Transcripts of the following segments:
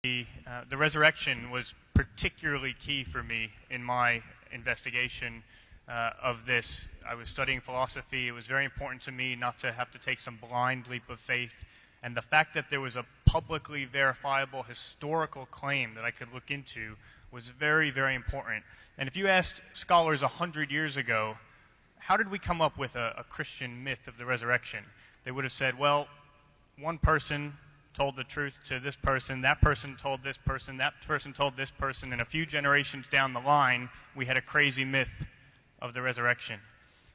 The resurrection was particularly key for me in my investigation of this. I was studying philosophy. It was very important to me not to have to take some blind leap of faith. And the fact that there was a publicly verifiable historical claim that I could look into was very, very important. And if you asked scholars 100 years ago, how did we come up with a Christian myth of the resurrection? They would have said, well, one person told the truth to this person, that person told this person, that person told this person, and a few generations down the line, we had a crazy myth of the resurrection.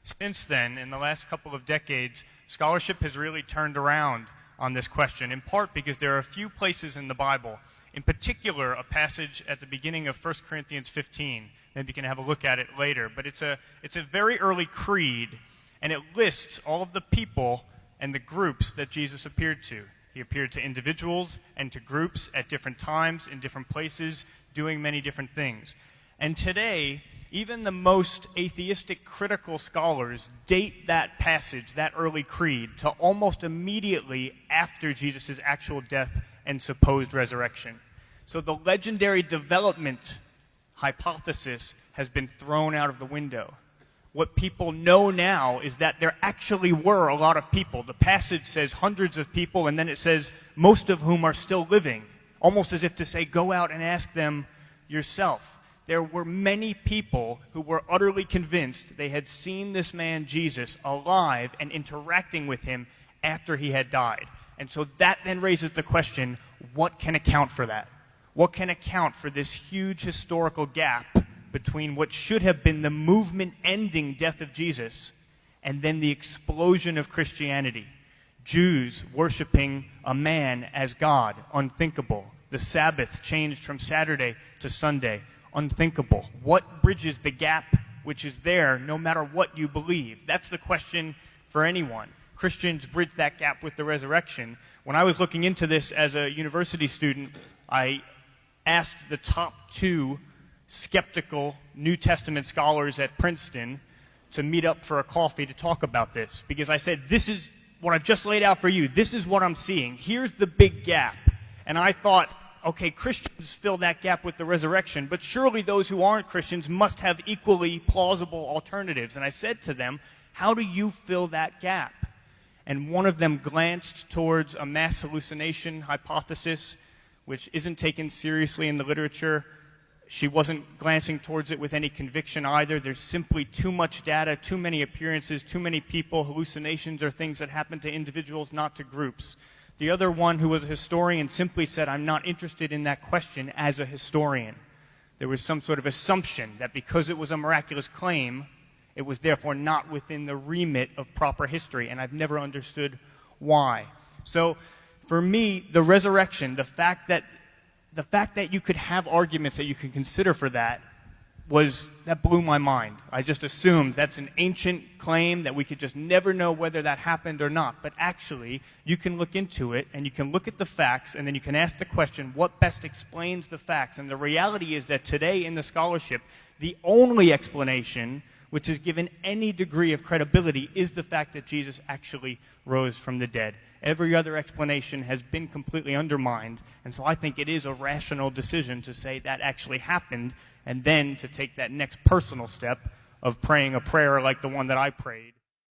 Since then, in the last couple of decades, scholarship has really turned around on this question, in part because there are a few places in the Bible, in particular a passage at the beginning of 1 Corinthians 15. Maybe you can have a look at it later, but it's a very early creed, and it lists all of the people and the groups that Jesus appeared to. He appeared to individuals and to groups at different times, in different places, doing many different things. And today, even the most atheistic critical scholars date that passage, that early creed, to almost immediately after Jesus' actual death and supposed resurrection. So the legendary development hypothesis has been thrown out of the window. What people know now is that there actually were a lot of people. The passage says hundreds of people, and then it says most of whom are still living, almost as if to say, go out and ask them yourself. There were many people who were utterly convinced they had seen this man Jesus alive and interacting with him after he had died. And so that then raises the question, what can account for that? What can account for this huge historical gap between what should have been the movement-ending death of Jesus and then the explosion of Christianity? Jews worshiping a man as God, unthinkable. The Sabbath changed from Saturday to Sunday, unthinkable. What bridges the gap which is there no matter what you believe? That's the question for anyone. Christians bridge that gap with the resurrection. When I was looking into this as a university student, I asked the top 2 skeptical New Testament scholars at Princeton to meet up for a coffee to talk about this, because I said, this is what I've just laid out for you. This is what I'm seeing. Here's the big gap. And I thought, okay, Christians fill that gap with the resurrection, but surely those who aren't Christians must have equally plausible alternatives. And I said to them, how do you fill that gap? And one of them glanced towards a mass hallucination hypothesis, which isn't taken seriously in the literature. She wasn't glancing towards it with any conviction either. There's simply too much data, too many appearances, too many people. Hallucinations are things that happen to individuals, not to groups. The other one, who was a historian, simply said, I'm not interested in that question as a historian. There was some sort of assumption that because it was a miraculous claim, it was therefore not within the remit of proper history, and I've never understood why. So for me, the resurrection, the fact that you could have arguments that you could consider for that blew my mind. I just assumed that's an ancient claim that we could just never know whether that happened or not. But actually, you can look into it, and you can look at the facts, and then you can ask the question, what best explains the facts? And the reality is that today in the scholarship, the only explanation which is given any degree of credibility is the fact that Jesus actually rose from the dead. Every other explanation has been completely undermined, and so I think it is a rational decision to say that actually happened, and then to take that next personal step of praying a prayer like the one that I prayed.